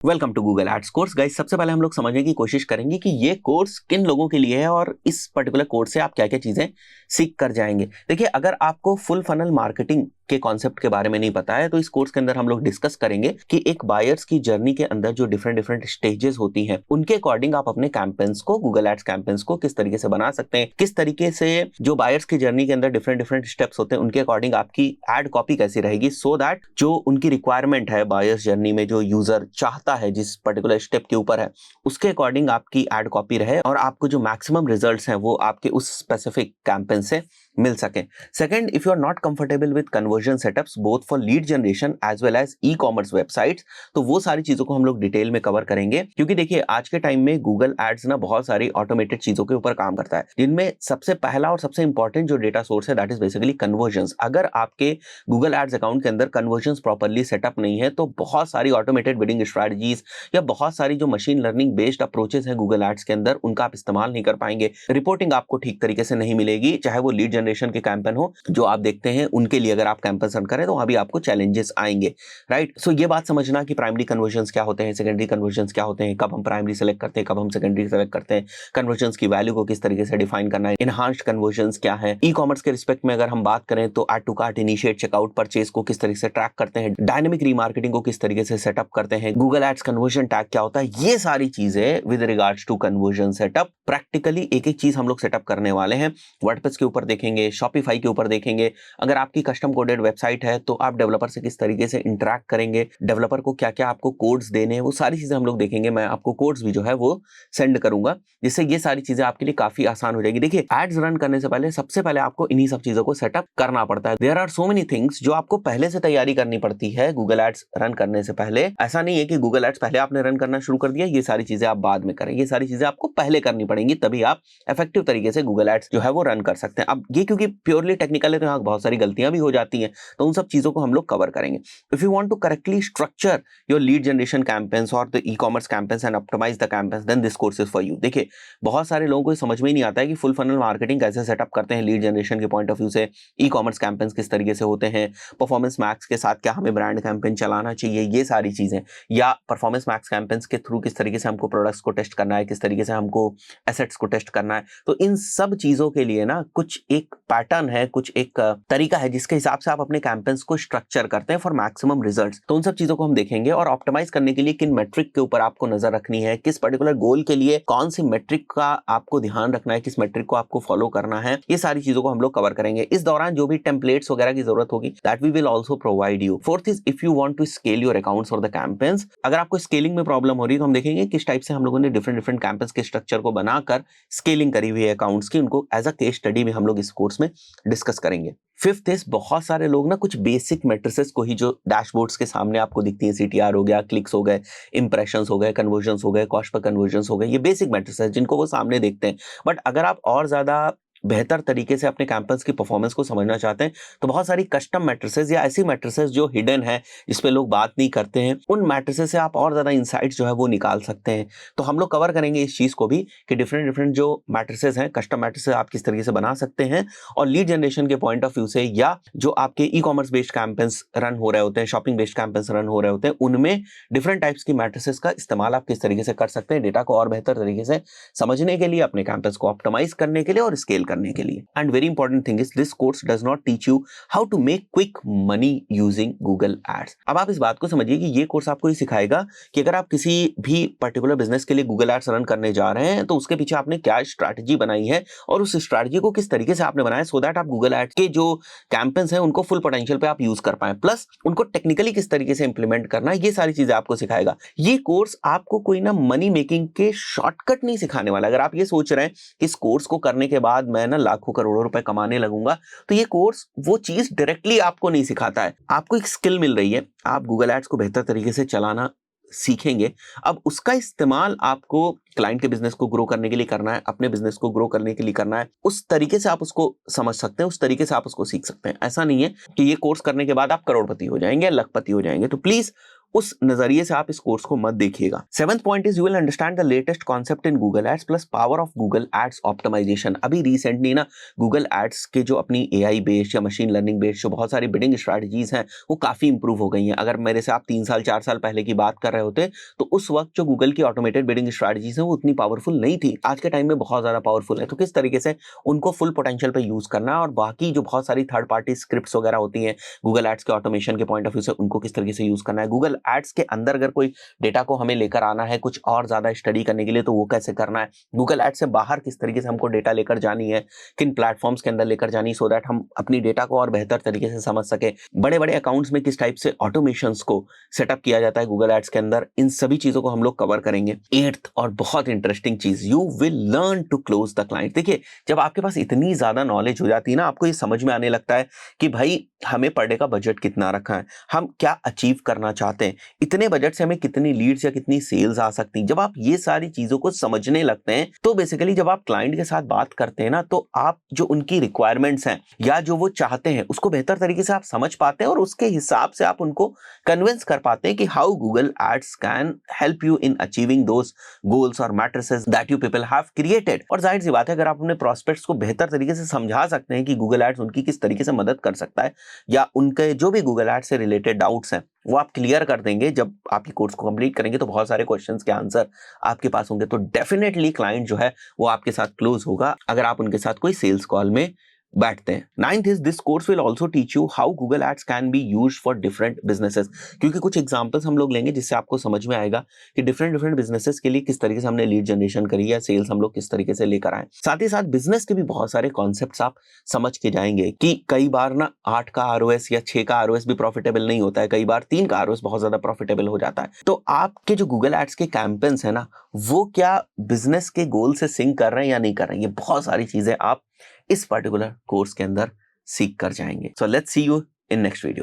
Welcome to Google ads course. Guys, सबसे पहले हम लोग समझने की कोशिश करेंगे कि ये कोर्स किन लोगों के लिए है और इस पर्टिकुलर कोर्स से आप क्या क्या चीजें सीख कर जाएंगे। देखिए, अगर आपको फुल फनल मार्केटिंग के कॉन्सेप्ट के बारे में नहीं पता है तो इस कोर्स के अंदर हम लोग डिस्कस करेंगे कि एक बायर्स की जर्नी के अंदर जो डिफरेंट डिफरेंट स्टेजेस होती हैं उनके अकॉर्डिंग आप अपने कैंपेन्स को, गूगल एड्स कैंपेन्स को किस तरीके से बना सकते हैं, किस तरीके से जो बायर्स की जर्नी के अंदर डिफरेंट डिफरेंट स्टेप्स होते हैं उनके अकॉर्डिंग आपकी एड कॉपी कैसी रहेगी, सो दैट जो उनकी रिक्वायरमेंट है बायर्स जर्नी में, जो यूजर चाहता है जिस पर्टिकुलर स्टेप के ऊपर है उसके अकॉर्डिंग आपकी एड कॉपी रहे और आपको जो मैक्सिमम रिजल्ट्स हैं वो आपके उस स्पेसिफिक कैंपेन से मिल सके। Second, if you are not comfortable with conversion setups both for lead generation as well as e commerce websites, तो वो सारी चीजों को हम लोग डिटेल में कवर करेंगे। क्योंकि देखिए, आज के टाइम में गूगल एड्स ना बहुत सारी ऑटोमेटेड चीजों के ऊपर काम करता है, जिनमें सबसे पहला और सबसे इंपॉर्टेंट जो डेटा सोर्स है दैट इज बेसिकली कन्वर्जन्स। अगर आपके गूगल एड्स अकाउंट के अंदर कन्वर्जन्स प्रॉपर्ली सेटअप नहीं है तो बहुत सारी ऑटोमेटेड बिडिंग स्ट्रेटजीज या बहुत सारी जो मशीन लर्निंग बेस्ड अप्रोचेस हैं गूगल एड्स के अंदर उनका आप इस्तेमाल नहीं कर पाएंगे। रिपोर्टिंग आपको ठीक तरीके से नहीं मिलेगी, चाहे वो लीड जनरेशन के कैंपेन हो जो आप देखते हैं उनके लिए अगर आप कैंपेन रन करें तो वहां भी आपको चैलेंजेस आएंगे, राइट। सो ये बात समझना कि प्राइमरी कन्वर्जन्स क्या होते हैं, सेकेंडरी कन्वर्जन्स क्या होते हैं, कब हम प्राइमरी सेलेक्ट करते हैं, कब हम सेकेंडरी सेलेक्ट करते हैं, कन्वर्जन्स की वैल्यू को किस तरीके से डिफाइन करना है, इनहांस्ड कन्वर्जन्स क्या है। ई कॉमर्स के रिस्पेक्ट में अगर हम बात करें तो add to cart, initiate, checkout, purchase को किस तरीके से ट्रैक करते हैं, डायनेमिक रीमार्केटिंग को किस तरीके से सेटअप करते हैं, गूगल एड्स कन्वर्जन टैग क्या होता है, ये सारी चीजें with regards to conversion setup practically एक एक चीज हम लोग सेटअप करने वाले हैं। वर्डप्रेस के ऊपर देखेंगे, शॉपिफाई के ऊपर देखेंगे। अगर आपकी कस्टम कोडेड वेबसाइट है तो आप डेवलपर से किस तरीके से इंटरैक्ट करेंगे, डेवलपर को क्या क्या आपको कोड्स देने हैं, वो सारी चीजें हम लोग देखेंगे। मैं आपको कोड्स भी जो है वो सेंड करूंगा, जिससे ये सारी चीजें आपके लिए काफी आसान हो जाएगी। देखिए, एड्स रन करने से पहले सबसे पहले आपको इन्हीं सब चीजों को सेटअप करना पड़ता है। There are so many things जो आपको पहले से तैयारी करनी पड़ती है गूगल एड्स रन करने से पहले। ऐसा नहीं है कि गूगल एड्स पहले आपने रन करना शुरू कर दिया, ये सारी चीजें आप बाद में करें। ये सारी चीजें आपको पहले करनी पड़ेंगी, तभी आप इफेक्टिव तरीके से गूगल एड्स जो है वो रन कर सकते हैं। अब ये क्योंकि प्योरली टेक्निकल है तो यहाँ बहुत सारी गलतियां भी हो जाती हैं, तो उन सब चीजों को हम लोग कवर करेंगे। If you want to correctly structure your lead generation campaigns और the e commerce campaigns and optimise the campaigns, then this course is for you. देखिए, बहुत सारे लोगों को समझ में ही नहीं आता है कि फुल फनल मार्केटिंग कैसे सेटअप करते हैं लीड जनरेशन के पॉइंट ऑफ व्यू से, ई कॉमर्स कैंपेन्स किस तरीके से होते हैं, परफॉर्मेंस मैक्स के साथ क्या हमें ब्रांड कैंपेन चलाना चाहिए, ये सारी चीजें, या परफॉर्मेंस मैक्स कैंपेन्स के थ्रू किस तरीके से हमको प्रोडक्ट्स को टेस्ट करना है, किस तरीके से हमको एसेट्स को टेस्ट करना है। तो इन सब चीजों के लिए ना कुछ एक पैटर्न है, कुछ एक तरीका है जिसके हिसाब से आप अपने कैंपेन्स को स्ट्रक्चर करते हैं फॉर मैक्सिमम रिजल्ट्स। तो उन सब चीजों को हम देखेंगे और ऑप्टिमाइज करने के लिए किन मेट्रिक के ऊपर आपको नजर रखनी है, किस पर्टिकुलर गोल के लिए कौन सी मेट्रिक का आपको ध्यान रखना है, किस मेट्रिक को आपको फॉलो करना है, ये सारी चीजों को हम लोग कवर करेंगे। इस दौरान जो भी टेम्पलेट्स वगैरह की जरूरत होगी that we will also provide you. Fourth is, if you want to scale your accounts for the campaigns, अगर आपको स्केलिंग में प्रॉब्लम हो रही है तो हम देखेंगे किस टाइप से हम लोगों ने डिफरेंट डिफरेंट कैंपेन्स के स्ट्रक्चर को बनाकर स्केलिंग करी हुई है अकाउंट्स की, उनको एज अ केस स्टडी में हम लोग इस कोर्स में डिस्कस करेंगे। फिफ्थ इज, बहुत सारे लोग ना कुछ बेसिक मैट्रिसेस को ही जो डैशबोर्ड्स के सामने आपको दिखती है, सीटीआर हो गया, क्लिक्स हो गए, इंप्रेशंस हो गए, कन्वर्जन्स हो गए, कॉस्ट पर कन्वर्जन्स हो गए, ये बेसिक मैट्रिसेस जिनको वो सामने देखते हैं। बट अगर आप और ज्यादा बेहतर तरीके से अपने कैंपस की परफॉर्मेंस को समझना चाहते हैं तो बहुत सारी कस्टम मैट्रिसेस या ऐसी मैट्रिसेस जो हिडन है, जिस पे लोग बात नहीं करते हैं, उन मैट्रिसेस से आप और ज्यादा इंसाइट्स जो है वो निकाल सकते हैं। तो हम लोग कवर करेंगे इस चीज को भी कि डिफरेंट डिफरेंट जो मैट्रिसेस हैं, कस्टम मैट्रिसेस आप किस तरीके से बना सकते हैं और लीड जनरेशन के पॉइंट ऑफ व्यू से, या जो आपके e commerce based campaigns run हो रहे होते हैं, शॉपिंग बेस्ड कैंपेन्स रन हो रहे होते हैं, उनमें डिफरेंट टाइप्स की मैट्रिसेस का इस्तेमाल आप किस तरीके से कर सकते हैं डेटा को और बेहतर तरीके से समझने के लिए, अपने कैंपस को ऑप्टिमाइज करने के लिए और स्केल करने के लिए। And very important thing is this course does not teach you how to make quick money using Google Ads। अब आप इस बात को समझिए कि ये कोर्स आपको ये सिखाएगा कि अगर आप किसी भी पर्टिकुलर बिजनेस के लिए Google Ads रन करने जा रहे हैं तो उसके पीछे आपने क्या स्ट्रैटेजी बनाई है और उस स्ट्रैटेजी को किस तरीके से आपने बनाया सो दैट आप Google Ads के जो कैंपेन्स हैं उनको फुल पोटेंशियल पे आप यूज कर पाए, प्लस उनको टेक्निकली किस तरीके से इंप्लीमेंट करना है, ये सारी चीजें आपको सिखाएगा। ये कोर्स आपको कोई ना मनी मेकिंग के शॉर्टकट नहीं सिखाने वाला। अगर आप ये सोच रहे हैं कि इस कोर्स को करने के बाद मैं ना लाखों करोड़ों रुपए कमाने लगूंगा, तो ये कोर्स वो चीज डायरेक्टली आपको नहीं सिखाता है। आपको एक स्किल मिल रही है, आप गूगल एड्स को बेहतर तरीके से चलाना सीखेंगे। अब उसका इस्तेमाल आपको क्लाइंट के बिजनेस को ग्रो करने के लिए करना है, अपने बिजनेस को ग्रो करने के लिए करना है। उस तरीके से आप उसको समझ सकते हैं, उस तरीके से आप उसको सीख सकते हैं। ऐसा नहीं है कि ये कोर्स करने के बाद आप करोड़पति हो जाएंगे, लखपति हो जाएंगे। तो प्लीज उस नजरिए से आप इस कोर्स को मत देखिएगा। 7th point is you will understand the latest concept in Google ads plus power of Google ads optimization. अभी रिसेंटली ना गूगल एड्स के जो अपनी एआई बेस्ड या मशीन लर्निंग बेस्ड जो बहुत सारी बिडिंग स्ट्रेटजीज हैं वो काफी इंप्रूव हो गई हैं। अगर मेरे से आप 3 साल 4 साल पहले की बात कर रहे होते तो उस वक्त जो गूगल की ऑटोमेटेड बिडिंग स्ट्रेटजीज हैं वो उतनी पावरफुल नहीं थी, आज के टाइम में बहुत ज्यादा पावरफुल है। तो किस तरीके से उनको फुल पोटेंशियल पे यूज करना है और बाकी जो बहुत सारी थर्ड पार्टी स्क्रिप्ट्स वगैरह होती हैं गूगल एड्स के ऑटोमेशन के पॉइंट ऑफ व्यू से उनको किस तरीके से यूज करना है, गूगल एड्स के अंदर अगर कोई डेटा को हमें लेकर आना है कुछ और ज्यादा स्टडी करने के लिए तो वो कैसे करना है, गूगल एड्स से बाहर किस तरीके से हमको डेटा लेकर जानी है, किन प्लेटफॉर्म्स के अंदर लेकर जानी सो दैट हम अपनी डेटा को और बेहतर तरीके से समझ सके, बड़े बड़े अकाउंट्स में किस टाइप से ऑटोमेशंस को सेटअप किया जाता है गूगल एड्स के अंदर, इन सभी चीजों को हम लोग कवर करेंगे। 8th और बहुत इंटरेस्टिंग चीज, you will learn to close the client. देखिए जब आपके पास इतनी ज्यादा नॉलेज हो जाती है ना आपको ये समझ में आने लगता है कि भाई हमें पर डे का बजट कितना रखा है, हम क्या अचीव करना चाहते हैं, इतने बजट से हमें कितनी लीड्स या कितनी सेल्स आ सकती हैं। जब आप ये सारी चीजों को समझने लगते हैं तो बेसिकली जब आप क्लाइंट के साथ बात करते हैं ना तो आप जो उनकी रिक्वायरमेंट्स हैं या जो वो चाहते हैं उसको बेहतर तरीके से आप समझ पाते हैं और उसके हिसाब से आप उनको कन्विंस कर पाते हैं कि how Google ads can help you in achieving those goals और matrices that you people have created. और जाहिर सी बात है अगर आप अपने प्रोस्पेक्ट्स को बेहतर तरीके से समझा सकते हैं कि गूगल एड्स उनकी किस तरीके से मदद कर सकता है या उनके जो भी गूगल एड्स से रिलेटेड डाउट्स हैं वो आप क्लियर कर देंगे, जब आप ये कोर्स को कंप्लीट करेंगे तो बहुत सारे क्वेश्चंस के आंसर आपके पास होंगे, तो डेफिनेटली क्लाइंट जो है वो आपके साथ क्लोज होगा अगर आप उनके साथ कोई सेल्स कॉल में बैठते हैं। 9th is this course will also teach you how Google ads can be use for different businesses, क्योंकि कुछ एग्जांपल्स हम लोग लेंगे जिससे आपको समझ में आएगा कि डिफरेंट बिजनेसेस के लिए किस तरीके से हमने लीड जनरेशन करी या सेल्स हम लोग किस तरीके से लेकर आए। साथ ही साथ बिजनेस के भी बहुत सारे कॉन्सेप्ट्स आप समझ के जाएंगे कि कई बार ना 8 का आरओएस या 6 का आरओएस भी प्रॉफिटेबल नहीं होता है, कई बार 3 का आरओएस बहुत ज्यादा प्रॉफिटेबल हो जाता है। तो आपके जो गूगल एड्स के कैंपेन्स है ना वो क्या बिजनेस के गोल से सिंक कर रहे हैं या नहीं कर रहे हैं, ये बहुत सारी चीजें आप इस पर्टिकुलर कोर्स के अंदर सीख कर जाएंगे। So let's see you in next video.